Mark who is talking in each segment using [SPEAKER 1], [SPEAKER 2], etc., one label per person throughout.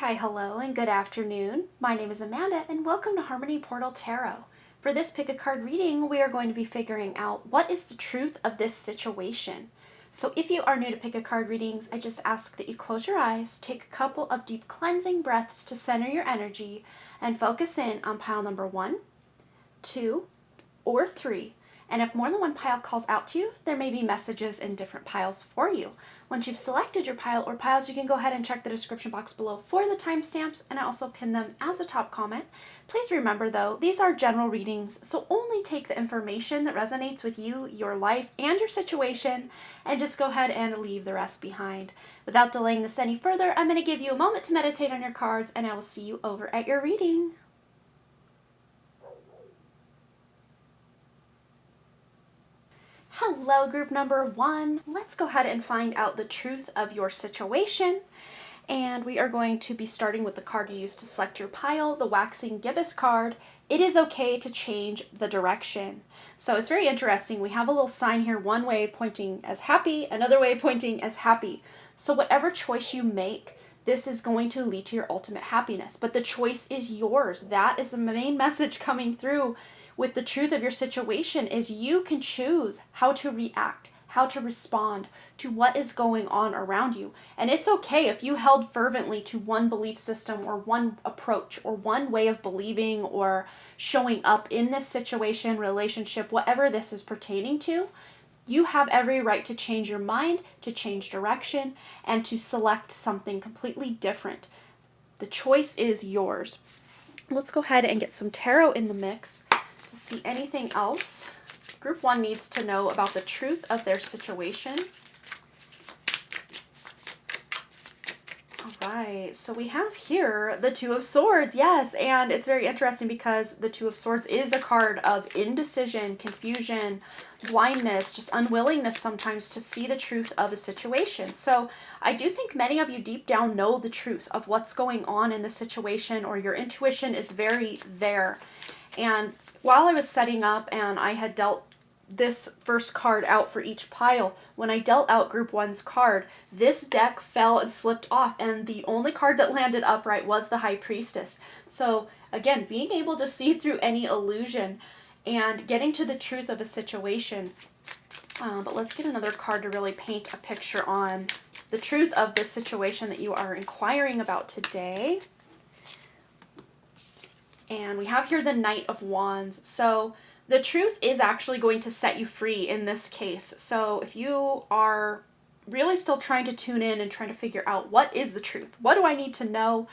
[SPEAKER 1] Hi, hello, and good afternoon. My name is Amanda, and welcome to Harmony Portal Tarot. For this pick a card reading, we are going to be figuring out what is the truth of this situation. So if you are new to pick a card readings, I just ask that you close your eyes, take a couple of deep cleansing breaths to center your energy, and focus in on pile number 1, 2, or 3. And if more than one pile calls out to you, there may be messages in different piles for you. Once you've selected your pile or piles, you can go ahead and check the description box below for the timestamps, and I also pin them as a top comment. Please remember though, these are general readings, so only take the information that resonates with you, your life, and your situation, and just go ahead and leave the rest behind. Without delaying this any further, I'm going to give you a moment to meditate on your cards, and I will see you over at your reading. Hello, group number 1. Let's go ahead and find out the truth of your situation. And we are going to be starting with the card you used to select your pile, the Waxing Gibbous card. It is okay to change the direction. So it's very interesting. We have a little sign here, one way pointing as happy, another way pointing as happy. So whatever choice you make, this is going to lead to your ultimate happiness. But the choice is yours. That is the main message coming through with the truth of your situation is you can choose how to react, how to respond to what is going on around you. And it's okay if you held fervently to one belief system or one approach or one way of believing or showing up in this situation, relationship, whatever this is pertaining to. You have every right to change your mind, to change direction, and to select something completely different. The choice is yours. Let's go ahead and get some tarot in the mix to see anything else Group 1 needs to know about the truth of their situation. All right, so we have here the Two of Swords, yes, and it's very interesting because the Two of Swords is a card of indecision, confusion, blindness, just unwillingness sometimes to see the truth of a situation. So I do think many of you deep down know the truth of what's going on in the situation, or your intuition is very there. And while I was setting up and I had dealt this first card out for each pile, when I dealt out Group 1's card, this deck fell and slipped off, and the only card that landed upright was the High Priestess. So again, being able to see through any illusion and getting to the truth of a situation. But let's get another card to really paint a picture on the truth of this situation that you are inquiring about today. And we have here the Knight of Wands. So the truth is actually going to set you free in this case. So if you are really still trying to tune in and trying to figure out what is the truth, what do I need to know,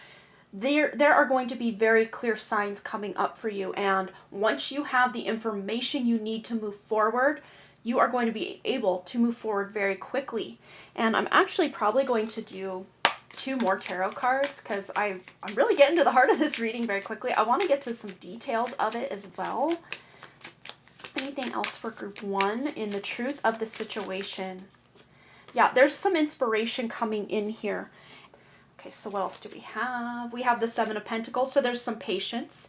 [SPEAKER 1] there are going to be very clear signs coming up for you. And once you have the information you need to move forward, you are going to be able to move forward very quickly. And I'm actually probably going to do 2 more tarot cards because I'm really getting to the heart of this reading very quickly. I want to get to some details of it as well. Anything else for Group 1 in the truth of the situation? Yeah, there's some inspiration coming in here. Okay, so what else do we have? We have the Seven of Pentacles, so there's some patience.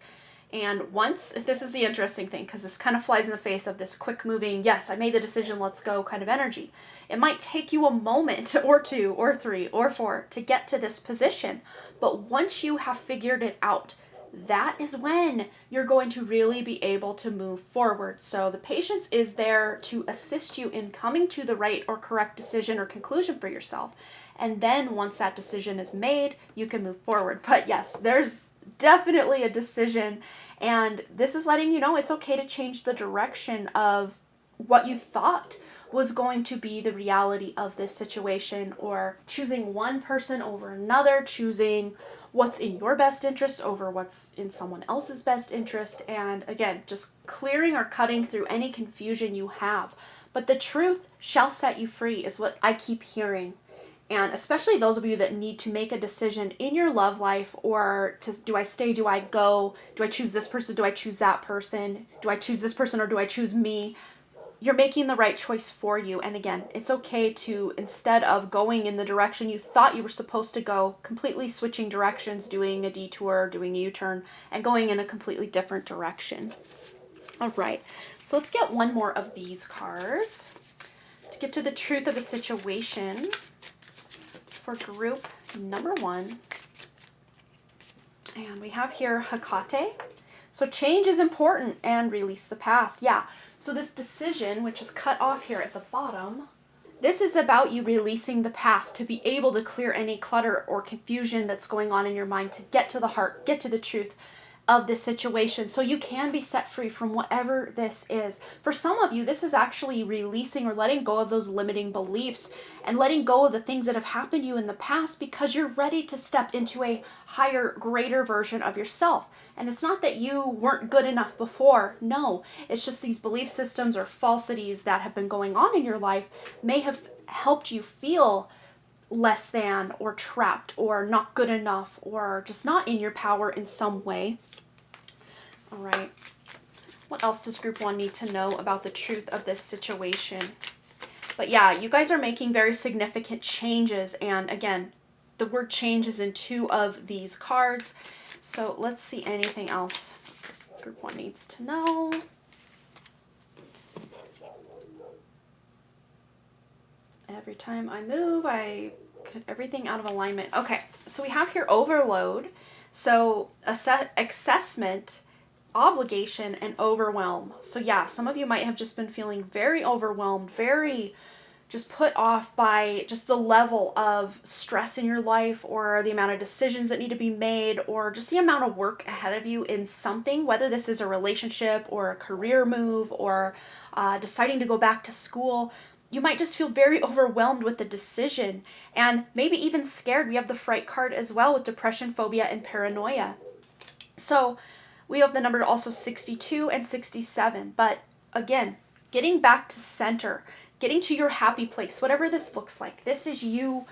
[SPEAKER 1] And once, this is the interesting thing, because this kind of flies in the face of this quick moving, yes, I made the decision, let's go kind of energy. It might take you a moment or 2 or 3 or 4 to get to this position. But once you have figured it out, that is when you're going to really be able to move forward. So the patience is there to assist you in coming to the right or correct decision or conclusion for yourself. And then once that decision is made, you can move forward. But yes, there's definitely a decision, and this is letting you know it's okay to change the direction of what you thought was going to be the reality of this situation, or choosing one person over another, choosing what's in your best interest over what's in someone else's best interest, and again, just clearing or cutting through any confusion you have. But the truth shall set you free is what I keep hearing. And especially those of you that need to make a decision in your love life, or do I stay, do I go, do I choose this person, do I choose that person, do I choose this person or do I choose me? You're making the right choice for you. And again, it's okay to, instead of going in the direction you thought you were supposed to go, completely switching directions, doing a detour, doing a U-turn, and going in a completely different direction. All right, so let's get one more of these cards to get to the truth of the situation for group number 1. And we have here Hecate. So change is important and release the past. Yeah. So this decision, which is cut off here at the bottom, this is about you releasing the past to be able to clear any clutter or confusion that's going on in your mind, to get to the heart, get to the truth of this situation, so you can be set free from whatever this is. For some of you, this is actually releasing or letting go of those limiting beliefs and letting go of the things that have happened to you in the past, because you're ready to step into a higher, greater version of yourself. And it's not that you weren't good enough before. No, it's just these belief systems or falsities that have been going on in your life may have helped you feel less than or trapped or not good enough or just not in your power in some way. All right. What else does group 1 need to know about the truth of this situation? But yeah, you guys are making very significant changes. And again, the word change is in 2 of these cards. So let's see anything else group 1 needs to know. Every time I move, I cut everything out of alignment. Okay, so we have here overload. So assessment, obligation, and overwhelm. So yeah, some of you might have just been feeling very overwhelmed, very just put off by just the level of stress in your life, or the amount of decisions that need to be made, or just the amount of work ahead of you in something, whether this is a relationship or a career move or deciding to go back to school. You might just feel very overwhelmed with the decision and maybe even scared. We have the fright card as well with depression, phobia, and paranoia. So we have the number also 62 and 67. But again, getting back to center, getting to your happy place, whatever this looks like. This is you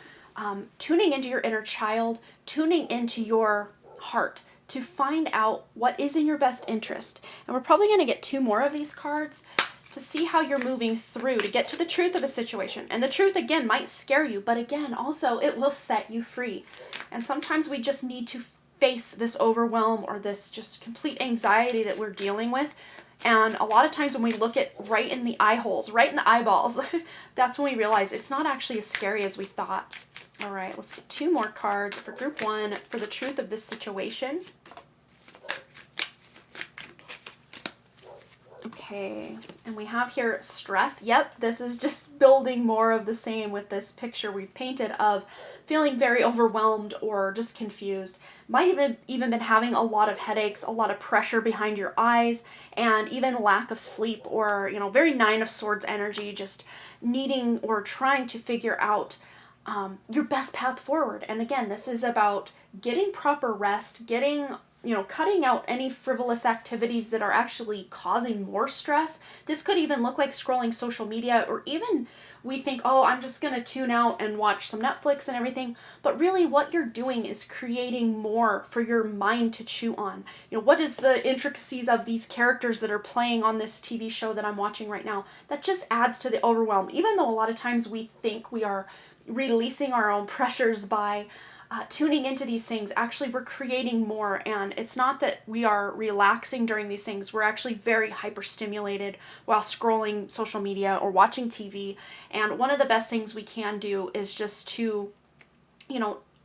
[SPEAKER 1] tuning into your inner child, tuning into your heart to find out what is in your best interest. And we're probably going to get 2 more of these cards to see how you're moving through to get to the truth of a situation. And the truth, again, might scare you, but again, also it will set you free. And sometimes we just need to face this overwhelm or this just complete anxiety that we're dealing with. And a lot of times when we look at right in the eye holes, right in the eyeballs, that's when we realize it's not actually as scary as we thought. All right, let's get 2 more cards for group 1 for the truth of this situation. Okay, and we have here stress. Yep, this is just building more of the same with this picture we've painted of feeling very overwhelmed or just confused. Might have even been having a lot of headaches, a lot of pressure behind your eyes, and even lack of sleep, or, very 9 of Swords energy, just needing or trying to figure out your best path forward. And again, this is about getting proper rest, cutting out any frivolous activities that are actually causing more stress. This could even look like scrolling social media, or even we think, oh, I'm just going to tune out and watch some Netflix and everything. But really what you're doing is creating more for your mind to chew on. What is the intricacies of these characters that are playing on this TV show that I'm watching right now? That just adds to the overwhelm. Even though a lot of times we think we are releasing our own pressures by tuning into these things, actually we're creating more. And it's not that we are relaxing during these things. We're actually very hyperstimulated while scrolling social media or watching TV. And one of the best things we can do is just to,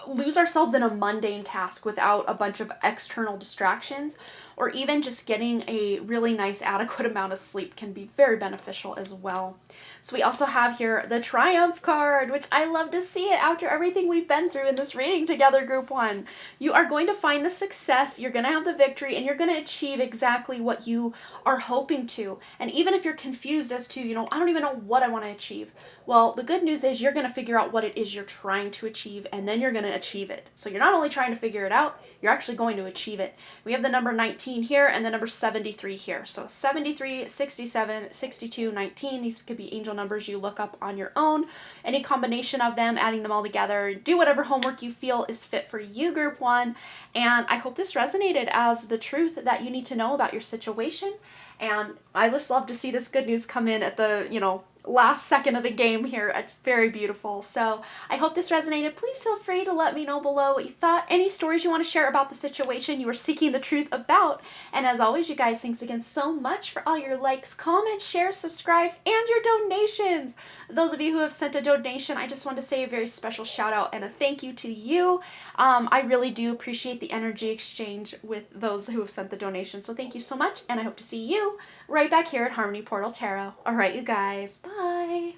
[SPEAKER 1] lose ourselves in a mundane task without a bunch of external distractions, or even just getting a really nice adequate amount of sleep can be very beneficial as well. So we also have here the Triumph card, which I love to see it after everything we've been through in this reading together, group 1. You are going to find the success, you're going to have the victory, and you're going to achieve exactly what you are hoping to. And even if you're confused as to, I don't even know what I want to achieve, well, the good news is you're going to figure out what it is you're trying to achieve, and then you're going to achieve it. So you're not only trying to figure it out, you're actually going to achieve it. We have the number 19 here and the number 73 here. So 73, 67, 62, 19. These could be angel numbers you look up on your own. Any combination of them, adding them all together. Do whatever homework you feel is fit for you, group 1. And I hope this resonated as the truth that you need to know about your situation. And I just love to see this good news come in at the, last second of the game here. It's very beautiful. So I hope this resonated. Please feel free to let me know below what you thought, any stories you want to share about the situation you were seeking the truth about. And as always, you guys, thanks again so much for all your likes, comments, shares, subscribes, and your donations. Those of you who have sent a donation, I just want to say a very special shout out and a thank you to you. I really do appreciate the energy exchange with those who have sent the donation. So thank you so much, and I hope to see you right back here at Harmony Portal Tarot. All right, you guys. Bye.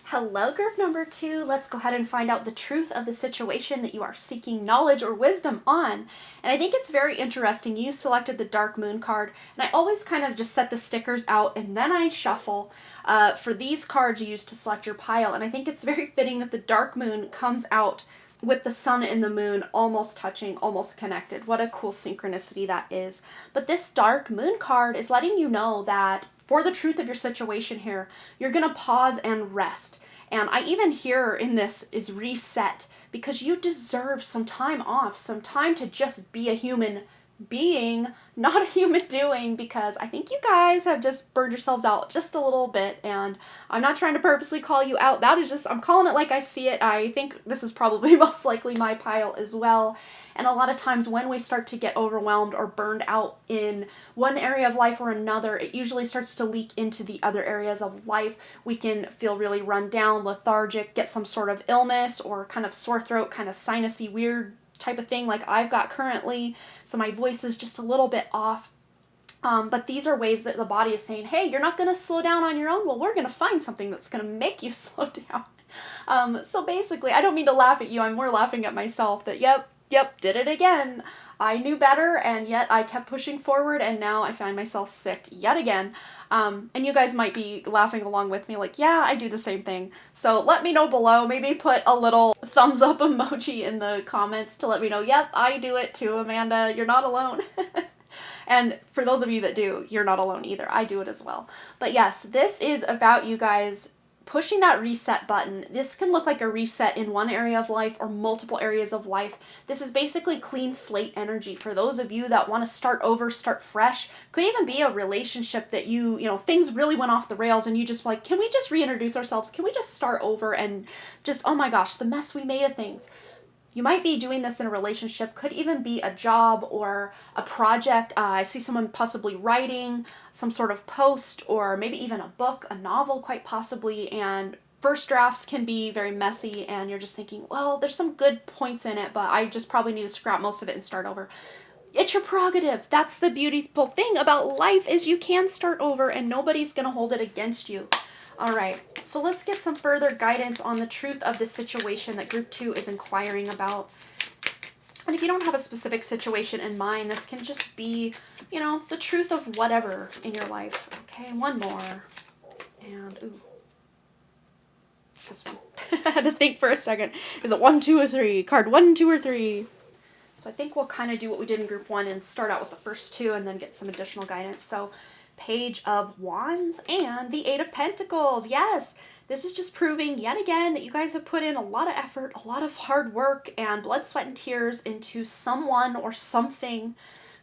[SPEAKER 1] Hello, group number 2. Let's go ahead and find out the truth of the situation that you are seeking knowledge or wisdom on. And I think it's very interesting. You selected the Dark Moon card, and I always kind of just set the stickers out and then I shuffle for these cards you use to select your pile. And I think it's very fitting that the Dark Moon comes out with the sun and the moon almost touching, almost connected. What a cool synchronicity that is. But this Dark Moon card is letting you know that for the truth of your situation here, you're going to pause and rest. And I even hear in this is reset, because you deserve some time off, some time to just be a human being, not a human doing, because I think you guys have just burned yourselves out just a little bit, and I'm not trying to purposely call you out. That is just, I'm calling it like I see it. I think this is probably most likely my pile as well. And a lot of times when we start to get overwhelmed or burned out in one area of life or another, it usually starts to leak into the other areas of life. We can feel really run down, lethargic, get some sort of illness or kind of sore throat, kind of sinusy, weird type of thing like I've got currently. So my voice is just a little bit off. But these are ways that the body is saying, hey, you're not going to slow down on your own. Well, we're going to find something that's going to make you slow down. So basically, I don't mean to laugh at you. I'm more laughing at myself that, yep, did it again. I knew better, and yet I kept pushing forward, and now I find myself sick yet again. And you guys might be laughing along with me like, yeah, I do the same thing. So let me know below. Maybe put a little thumbs up emoji in the comments to let me know, yep, I do it too, Amanda. You're not alone. And for those of you that do, you're not alone either. I do it as well. But yes, this is about you guys pushing that reset button. This can look like a reset in one area of life or multiple areas of life. This is basically clean slate energy for those of you that want to start over, start fresh. Could even be a relationship that you know, things really went off the rails and you just like, can we just reintroduce ourselves? Can we just start over and just, oh my gosh, the mess we made of things. You might be doing this in a relationship, could even be a job or a project. I see someone possibly writing some sort of post or maybe even a book, a novel quite possibly, and first drafts can be very messy and you're just thinking, well, there's some good points in it, but I just probably need to scrap most of it and start over. It's your prerogative. That's the beautiful thing about life is you can start over and nobody's going to hold it against you. All right, so let's get some further guidance on the truth of the situation that Group 2 is inquiring about. And if you don't have a specific situation in mind, this can just be, you know, the truth of whatever in your life. Okay, one more. And, ooh. It's this one. I had to think for a second. Is it 1, 2, or 3? Card 1, 2, or 3? So I think we'll kind of do what we did in Group 1 and start out with the first two and then get some additional guidance. So, Page of Wands and the Eight of Pentacles. Yes, this is just proving yet again that you guys have put in a lot of effort, a lot of hard work and blood, sweat, and tears into someone or something.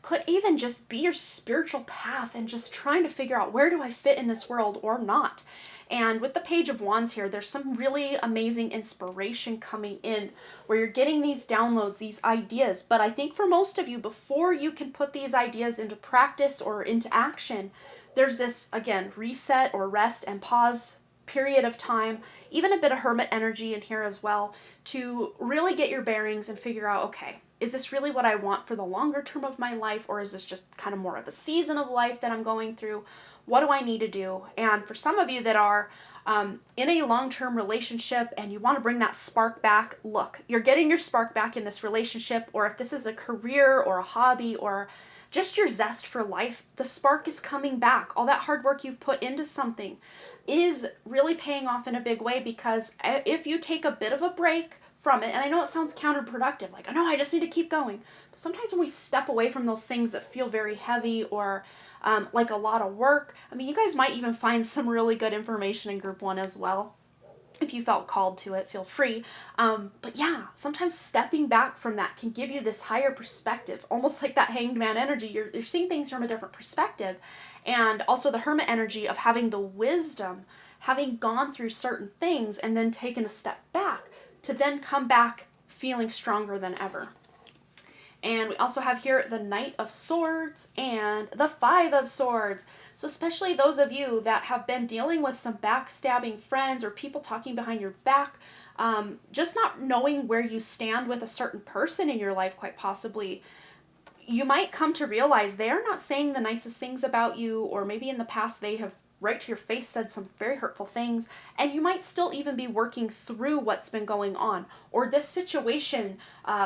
[SPEAKER 1] Could even just be your spiritual path and just trying to figure out where do I fit in this world or not. And with the Page of Wands here, there's some really amazing inspiration coming in where you're getting these downloads, these ideas. But I think for most of you, before you can put these ideas into practice or into action, there's this, again, reset or rest and pause period of time, even a bit of hermit energy in here as well, to really get your bearings and figure out, okay, is this really what I want for the longer term of my life, or is this just kind of more of a season of life that I'm going through? What do I need to do? And for some of you that are in a long-term relationship and you want to bring that spark back, look, you're getting your spark back in this relationship, or if this is a career or a hobby or just your zest for life, the spark is coming back. All that hard work you've put into something is really paying off in a big way, because if you take a bit of a break from it, and I know it sounds counterproductive, like, I know I just need to keep going, but sometimes when we step away from those things that feel very heavy or like a lot of work, I mean, you guys might even find some really good information in Group 1 as well. If you felt called to it, feel free. But yeah, sometimes stepping back from that can give you this higher perspective, almost like that Hanged Man energy. You're seeing things from a different perspective. And also the Hermit energy of having the wisdom, having gone through certain things and then taken a step back to then come back feeling stronger than ever. And we also have here the Knight of Swords and the Five of Swords. So especially those of you that have been dealing with some backstabbing friends or people talking behind your back, just not knowing where you stand with a certain person in your life, quite possibly, you might come to realize they are not saying the nicest things about you, or maybe in the past they have right to your face said some very hurtful things, and you might still even be working through what's been going on, or this situation,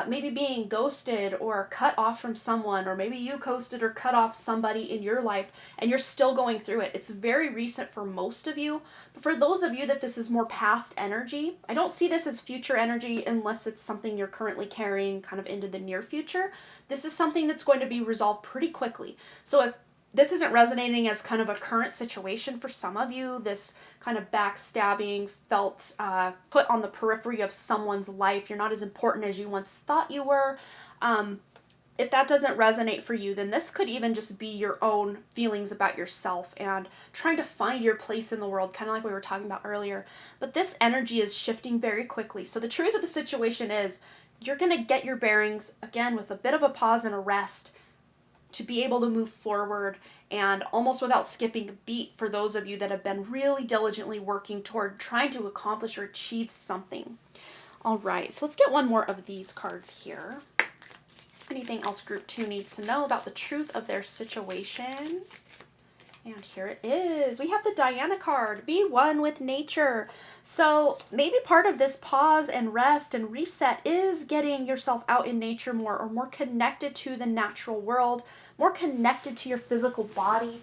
[SPEAKER 1] maybe being ghosted or cut off from someone, or maybe you ghosted or cut off somebody in your life and you're still going through it. It's very recent for most of you, but for those of you that this is more past energy, I don't see this as future energy unless it's something you're currently carrying kind of into the near future. This is something that's going to be resolved pretty quickly. So if this isn't resonating as kind of a current situation for some of you, this kind of backstabbing felt put on the periphery of someone's life, you're not as important as you once thought you were. If that doesn't resonate for you, then this could even just be your own feelings about yourself and trying to find your place in the world, kind of like we were talking about earlier. But this energy is shifting very quickly. So the truth of the situation is you're going to get your bearings, again, with a bit of a pause and a rest, to be able to move forward and almost without skipping a beat for those of you that have been really diligently working toward trying to accomplish or achieve something. All right, so let's get one more of these cards here. Anything else Group 2 needs to know about the truth of their situation? And here it is. We have the Diana card. Be one with nature. So maybe part of this pause and rest and reset is getting yourself out in nature more, or more connected to the natural world, more connected to your physical body.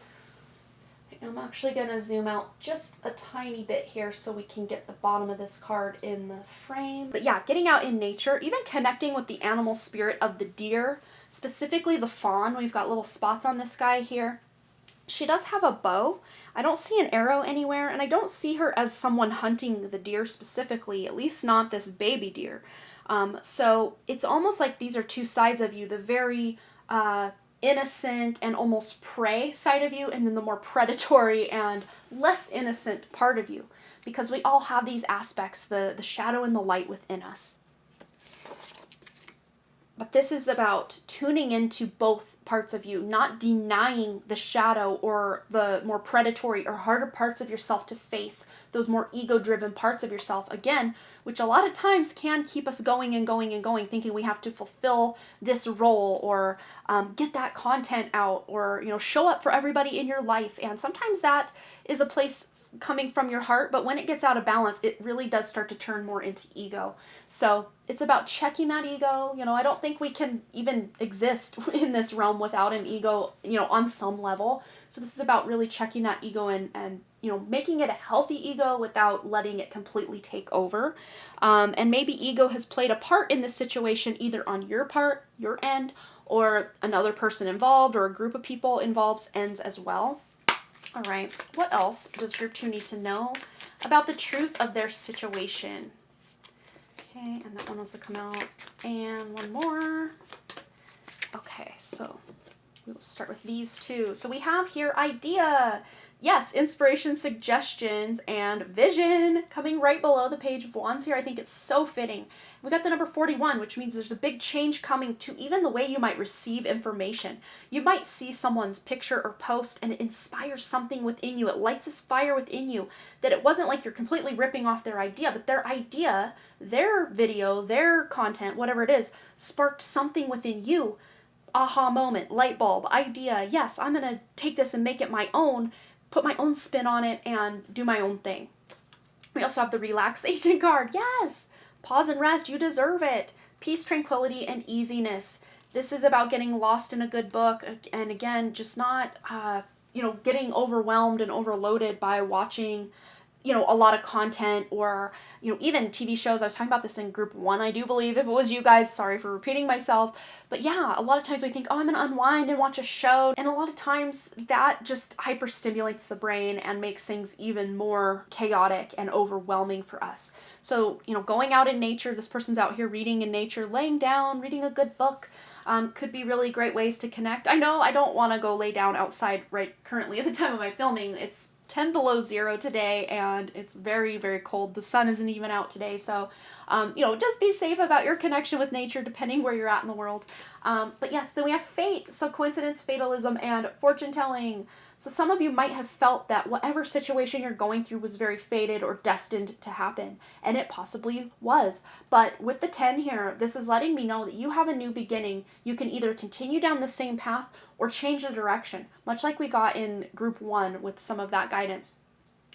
[SPEAKER 1] I'm actually going to zoom out just a tiny bit here so we can get the bottom of this card in the frame. But yeah, getting out in nature, even connecting with the animal spirit of the deer, specifically the fawn. We've got little spots on this guy here. She does have a bow. I don't see an arrow anywhere, and I don't see her as someone hunting the deer specifically, at least not this baby deer. So it's almost like these are two sides of you, the very innocent and almost prey side of you, and then the more predatory and less innocent part of you, because we all have these aspects, the shadow and the light within us. But this is about tuning into both parts of you, not denying the shadow or the more predatory or harder parts of yourself to face, those more ego-driven parts of yourself, again, which a lot of times can keep us going and going and going, thinking we have to fulfill this role or get that content out, or show up for everybody in your life. And sometimes that is a place coming from your heart, but when it gets out of balance, it really does start to turn more into ego. So it's about checking that ego. I don't think we can even exist in this realm without an ego, on some level. So this is about really checking that ego and making it a healthy ego without letting it completely take over. And maybe ego has played a part in this situation, either on your part, your end, or another person involved or a group of people involved ends as well. All right, what else does Group 2 need to know about the truth of their situation? Okay, and that one wants to come out. And one more. Okay, so we'll start with these two. So we have here idea. Yes, inspiration, suggestions, and vision coming right below the Page of Wands here. I think it's so fitting. We got the number 41, which means there's a big change coming to even the way you might receive information. You might see someone's picture or post and it inspires something within you. It lights this fire within you that it wasn't like you're completely ripping off their idea, but their idea, their video, their content, whatever it is, sparked something within you. Aha moment, light bulb, idea. Yes, I'm going to take this and make it my own, put my own spin on it, and do my own thing. We also have the relaxation card. Yes! Pause and rest. You deserve it. Peace, tranquility, and easiness. This is about getting lost in a good book. And again, just not, getting overwhelmed and overloaded by watching, a lot of content or, even TV shows. I was talking about this in Group 1, I do believe. If it was you guys, sorry for repeating myself. But yeah, a lot of times we think, I'm going to unwind and watch a show. And a lot of times that just hyperstimulates the brain and makes things even more chaotic and overwhelming for us. So, going out in nature, this person's out here reading in nature, laying down, reading a good book, could be really great ways to connect. I know I don't want to go lay down outside right currently at the time of my filming. It's 10 below zero today, and it's very, very cold. The sun isn't even out today, so, just be safe about your connection with nature, depending where you're at in the world. But yes, then we have fate, so coincidence, fatalism, and fortune telling. So some of you might have felt that whatever situation you're going through was very fated or destined to happen, and it possibly was. But with the 10 here, this is letting me know that you have a new beginning. You can either continue down the same path or change the direction, much like we got in group 1 with some of that guidance.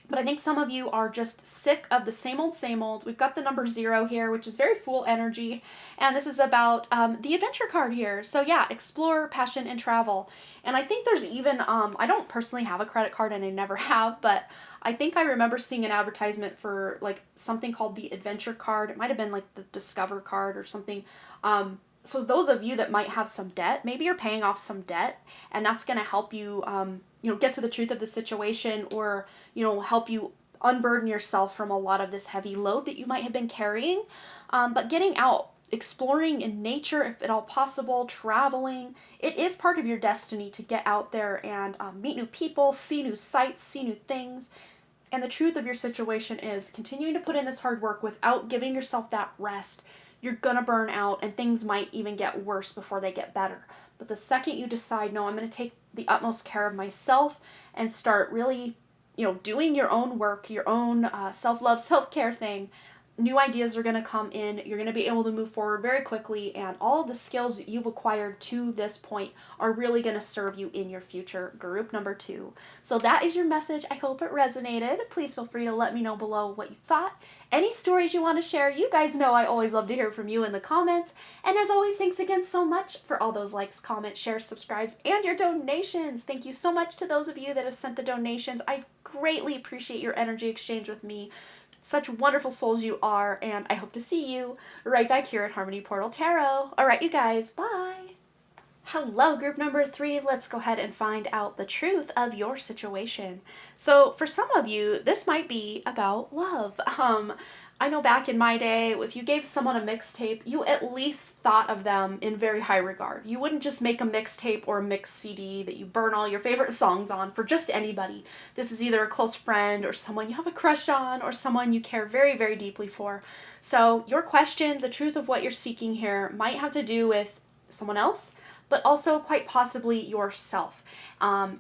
[SPEAKER 1] But I think some of you are just sick of the same old, same old. We've got the number 0 here, which is very Fool energy. And this is about the adventure card here. So yeah, explore, passion, and travel. And I think there's even, I don't personally have a credit card and I never have, but I think I remember seeing an advertisement for like something called the adventure card. It might have been like the Discover card or something. So those of you that might have some debt, maybe you're paying off some debt, and that's going to help you, get to the truth of the situation, or, help you unburden yourself from a lot of this heavy load that you might have been carrying. But getting out, exploring in nature, if at all possible, traveling, it is part of your destiny to get out there and meet new people, see new sights, see new things. And the truth of your situation is continuing to put in this hard work without giving yourself that rest. You're gonna burn out, and things might even get worse before they get better. But the second you decide, no, I'm gonna take the utmost care of myself and start really, doing your own work, your own self-love, self-care thing, new ideas are gonna come in. You're gonna be able to move forward very quickly, and all of the skills you've acquired to this point are really gonna serve you in your future. Group number 2. So that is your message. I hope it resonated. Please feel free to let me know below what you thought. Any stories you want to share, you guys know I always love to hear from you in the comments. And as always, thanks again so much for all those likes, comments, shares, subscribes, and your donations. Thank you so much to those of you that have sent the donations. I greatly appreciate your energy exchange with me. Such wonderful souls you are, and I hope to see you right back here at Harmony Portal Tarot. All right, you guys, bye. Hello, group number 3. Let's go ahead and find out the truth of your situation. So for some of you, this might be about love. I know back in my day, if you gave someone a mixtape, you at least thought of them in very high regard. You wouldn't just make a mixtape or a mix CD that you burn all your favorite songs on for just anybody. This is either a close friend or someone you have a crush on or someone you care very, very deeply for. So your question, the truth of what you're seeking here, might have to do with someone else, but also quite possibly yourself,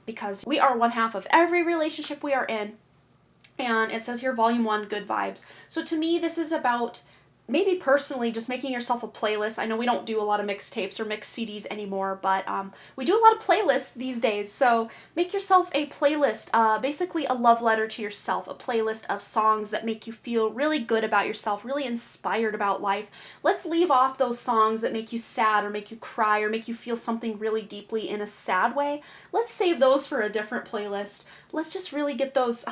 [SPEAKER 1] because we are one half of every relationship we are in, and it says here, Volume 1, Good Vibes. So to me, this is about maybe personally just making yourself a playlist. I know we don't do a lot of mixtapes or mix CDs anymore, but we do a lot of playlists these days. So make yourself a playlist, basically a love letter to yourself, a playlist of songs that make you feel really good about yourself, really inspired about life. Let's leave off those songs that make you sad or make you cry or make you feel something really deeply in a sad way. Let's save those for a different playlist. Let's just really get those,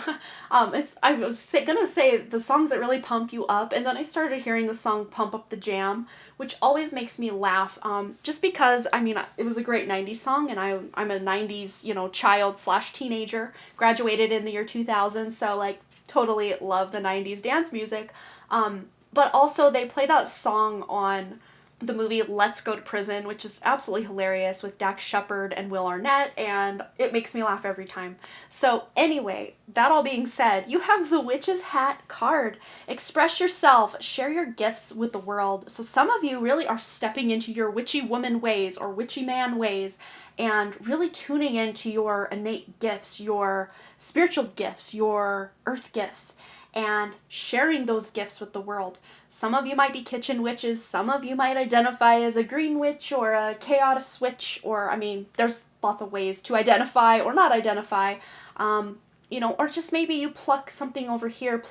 [SPEAKER 1] I was gonna say the songs that really pump you up, and then I started hearing the song Pump Up the Jam, which always makes me laugh, just because, it was a great 90s song, and I'm a 90s, child / teenager, graduated in the year 2000, so, totally love the 90s dance music, but also they play that song on the movie Let's Go to Prison, which is absolutely hilarious with Dax Shepard and Will Arnett, and it makes me laugh every time. So anyway, that all being said, you have the Witch's Hat card. Express yourself, share your gifts with the world. So some of you really are stepping into your witchy woman ways or witchy man ways and really tuning into your innate gifts, your spiritual gifts, your earth gifts, and sharing those gifts with the world. Some of you might be kitchen witches, some of you might identify as a green witch or a chaos witch, or, there's lots of ways to identify or not identify, or just maybe you pluck something over here,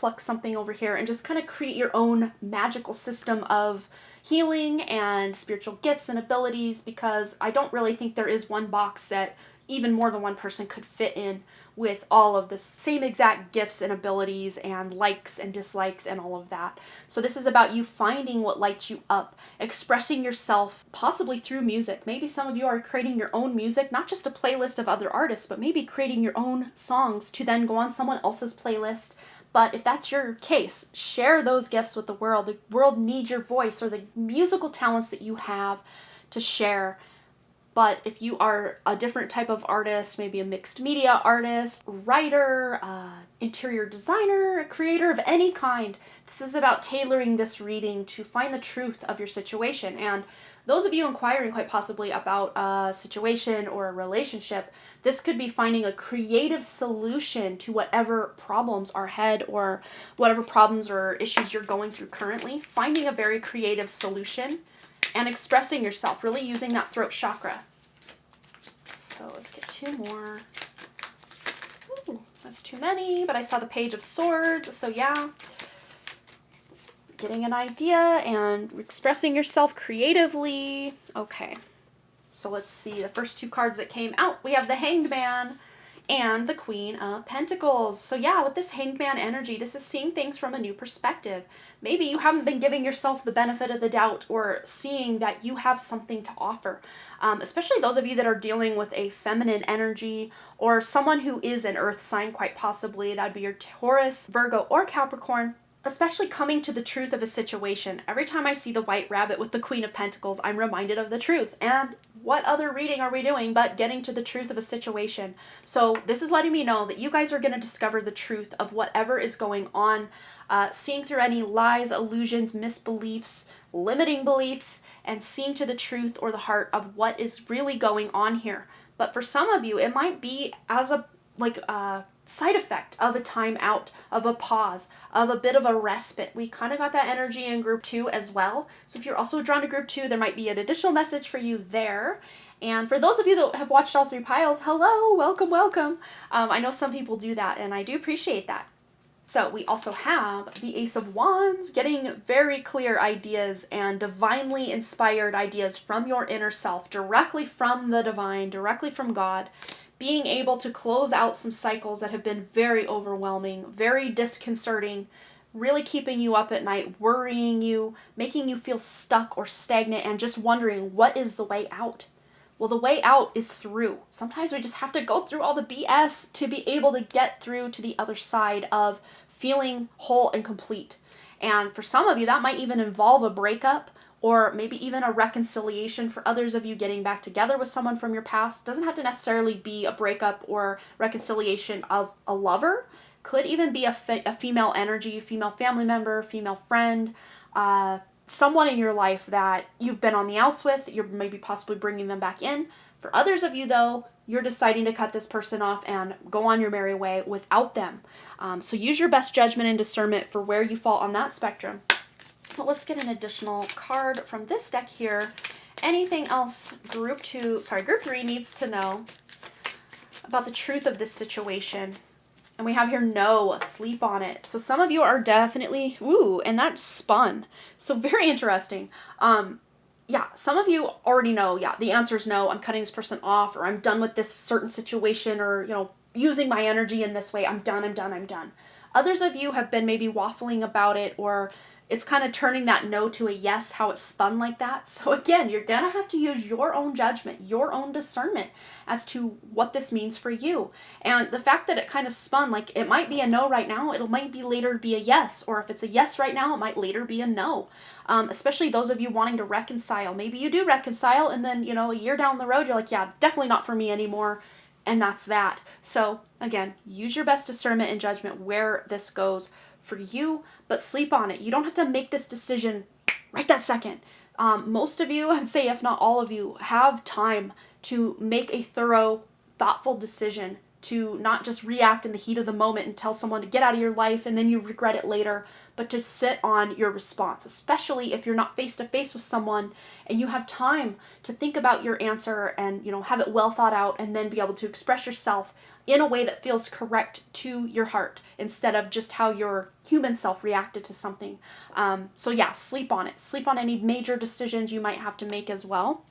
[SPEAKER 1] and just kind of create your own magical system of healing and spiritual gifts and abilities, because I don't really think there is one box that even more than one person could fit in with all of the same exact gifts and abilities and likes and dislikes and all of that. So this is about you finding what lights you up, expressing yourself possibly through music. Maybe some of you are creating your own music, not just a playlist of other artists, but maybe creating your own songs to then go on someone else's playlist. But if that's your case, share those gifts with the world. The world needs your voice or the musical talents that you have to share. But if you are a different type of artist, maybe a mixed media artist, writer, interior designer, creator of any kind, this is about tailoring this reading to find the truth of your situation. And those of you inquiring quite possibly about a situation or a relationship, this could be finding a creative solution to whatever problems are ahead or whatever problems or issues you're going through currently. Finding a very creative solution and expressing yourself, really using that throat chakra. So let's get 2 more. Ooh, that's too many, but I saw the Page of Swords, so yeah. Getting an idea and expressing yourself creatively. Okay, so let's see the first 2 cards that came out. We have the Hanged Man and the Queen of Pentacles. So yeah, with this Hanged Man energy, this is seeing things from a new perspective. Maybe you haven't been giving yourself the benefit of the doubt or seeing that you have something to offer. Especially those of you that are dealing with a feminine energy or someone who is an earth sign, quite possibly. That would be your Taurus, Virgo, or Capricorn. Especially coming to the truth of a situation. Every time I see the White Rabbit with the Queen of Pentacles, I'm reminded of the truth. And what other reading are we doing but getting to the truth of a situation? So this is letting me know that you guys are going to discover the truth of whatever is going on, seeing through any lies, illusions, misbeliefs, limiting beliefs, and seeing to the truth or the heart of what is really going on here. But for some of you, it might be as a side effect of a time out, of a pause, of a bit of a respite. We kind of got that energy in group 2 as well. So if you're also drawn to group 2, there might be an additional message for you there. And for those of you that have watched all 3 piles, hello, welcome, welcome. I know some people do that, and I do appreciate that. So we also have the Ace of Wands, getting very clear ideas and divinely inspired ideas from your inner self, directly from the divine, directly from God. Being able to close out some cycles that have been very overwhelming, very disconcerting, really keeping you up at night, worrying you, making you feel stuck or stagnant, and just wondering, what is the way out? Well, the way out is through. Sometimes we just have to go through all the BS to be able to get through to the other side of feeling whole and complete. And for some of you, that might even involve a breakup, or maybe even a reconciliation. For others of you, getting back together with someone from your past. It doesn't have to necessarily be a breakup or reconciliation of a lover. Could even be a female energy, female family member, female friend, someone in your life that you've been on the outs with. You're maybe possibly bringing them back in. For others of you, though, you're deciding to cut this person off and go on your merry way without them. So use your best judgment and discernment for where you fall on that spectrum. But let's get an additional card from this deck here. Anything else group 3 needs to know about the truth of this situation? And we have here no, sleep on it. So some of you are definitely, and that spun. So very interesting. Yeah, some of you already know, the answer is no, I'm cutting this person off, or I'm done with this certain situation, or, using my energy in this way. I'm done. Others of you have been maybe waffling about it, or it's kind of turning that no to a yes, how it's spun like that. So again, you're going to have to use your own judgment, your own discernment as to what this means for you. And the fact that it kind of spun, like it might be a no right now, it might be later be a yes. Or if it's a yes right now, it might later be a no. Especially those of you wanting to reconcile. Maybe you do reconcile and then, a year down the road, you're like, yeah, definitely not for me anymore. And that's that. So again, use your best discernment and judgment where this goes for you, but sleep on it. You don't have to make this decision right that second. Most of you, I'd say if not all of you, have time to make a thorough, thoughtful decision, to not just react in the heat of the moment and tell someone to get out of your life and then you regret it later, but to sit on your response, especially if you're not face to face with someone and you have time to think about your answer and, have it well thought out, and then be able to express yourself in a way that feels correct to your heart instead of just how your human self reacted to something. So yeah, sleep on it. Sleep on any major decisions you might have to make as well.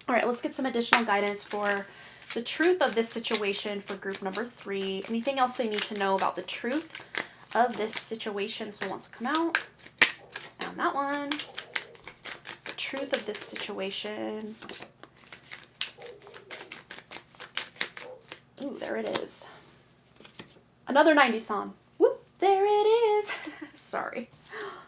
[SPEAKER 1] All right, let's get some additional guidance for the truth of this situation for group number 3. Anything else they need to know about the truth of this situation? This one wants to come out. And that one. The truth of this situation. Ooh, there it is. Another 90s song. Whoop, there it is. Sorry.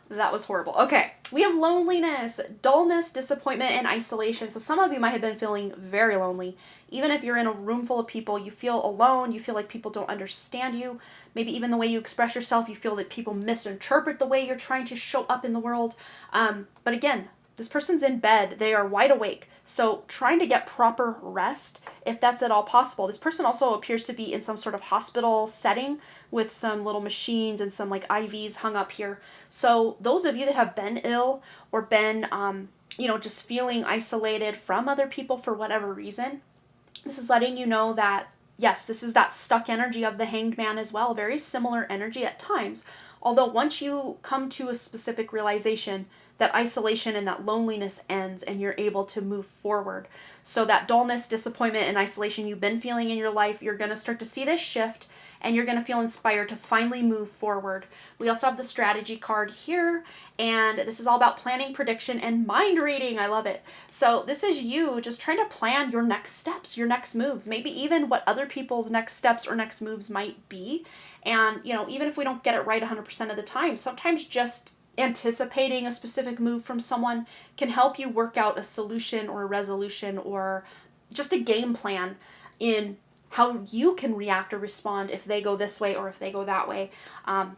[SPEAKER 1] That was horrible. Okay, we have loneliness, dullness, disappointment, and isolation. So some of you might have been feeling very lonely. Even if you're in a room full of people, you feel alone, you feel like people don't understand you. Maybe even the way you express yourself, you feel that people misinterpret the way you're trying to show up in the world. But again, this person's in bed, they are wide awake. So trying to get proper rest, if that's at all possible. This person also appears to be in some sort of hospital setting with some little machines and some like IVs hung up here. So those of you that have been ill or been, just feeling isolated from other people for whatever reason, this is letting you know that, yes, this is that stuck energy of the Hanged Man as well. Very similar energy at times. Although once you come to a specific realization, that isolation and that loneliness ends and you're able to move forward. So that dullness, disappointment, and isolation you've been feeling in your life, you're going to start to see this shift and you're going to feel inspired to finally move forward. We also have the strategy card here, and this is all about planning, prediction, and mind reading. I love it. So this is you just trying to plan your next steps, your next moves, maybe even what other people's next steps or next moves might be. And, even if we don't get it right 100% of the time, sometimes just anticipating a specific move from someone can help you work out a solution or a resolution or just a game plan in how you can react or respond if they go this way or if they go that way.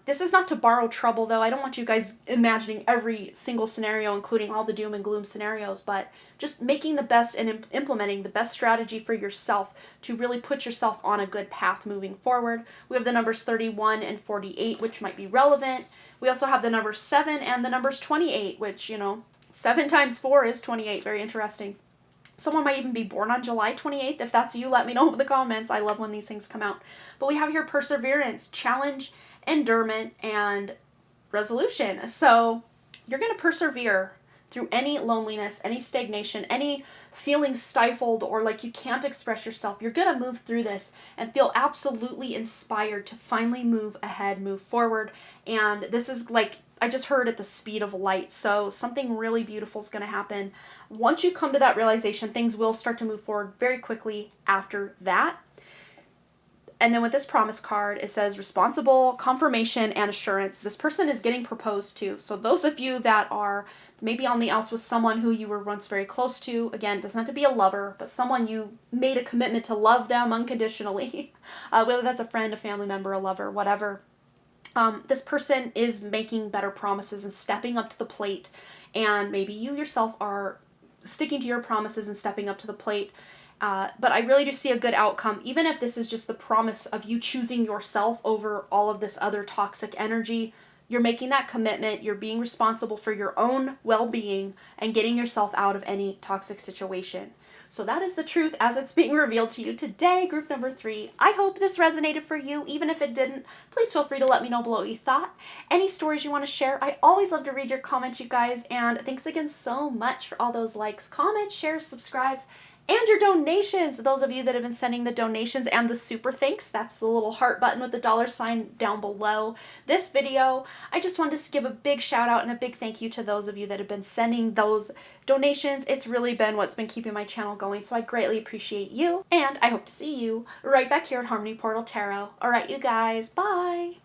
[SPEAKER 1] This is not to borrow trouble, though. I don't want you guys imagining every single scenario, including all the doom and gloom scenarios, but just making the best and implementing the best strategy for yourself to really put yourself on a good path moving forward. We have the numbers 31 and 48, which might be relevant. We also have the number 7 and the numbers 28, which, 7 times 4 is 28. Very interesting. Someone might even be born on July 28th. If that's you, let me know in the comments. I love when these things come out. But we have here perseverance, challenge, endurance, and resolution. So you're going to persevere through any loneliness, any stagnation, any feeling stifled or like you can't express yourself. You're going to move through this and feel absolutely inspired to finally move ahead, move forward. And this is like, I just heard at the speed of light. So something really beautiful is going to happen. Once you come to that realization, things will start to move forward very quickly after that. And then with this promise card, it says responsible, confirmation, and assurance. This person is getting proposed to. So those of you that are maybe on the outs with someone who you were once very close to, again, it doesn't have to be a lover, but someone you made a commitment to love them unconditionally, whether that's a friend, a family member, a lover, whatever. This person is making better promises and stepping up to the plate, and maybe you yourself are sticking to your promises and stepping up to the plate. But I really do see a good outcome, even if this is just the promise of you choosing yourself over all of this other toxic energy. You're making that commitment, you're being responsible for your own well-being and getting yourself out of any toxic situation. So that is the truth as it's being revealed to you today, group number 3. I hope this resonated for you. Even if it didn't, please feel free to let me know below what you thought. Any stories you want to share, I always love to read your comments, you guys. And thanks again so much for all those likes, comments, shares, subscribes, and your donations. Those of you that have been sending the donations and the super thanks, that's the little heart button with the $sign down below this video. I just wanted to give a big shout out and a big thank you to those of you that have been sending those donations. It's really been what's been keeping my channel going, so I greatly appreciate you. And I hope to see you right back here at Harmony Portal Tarot. All right, you guys, bye.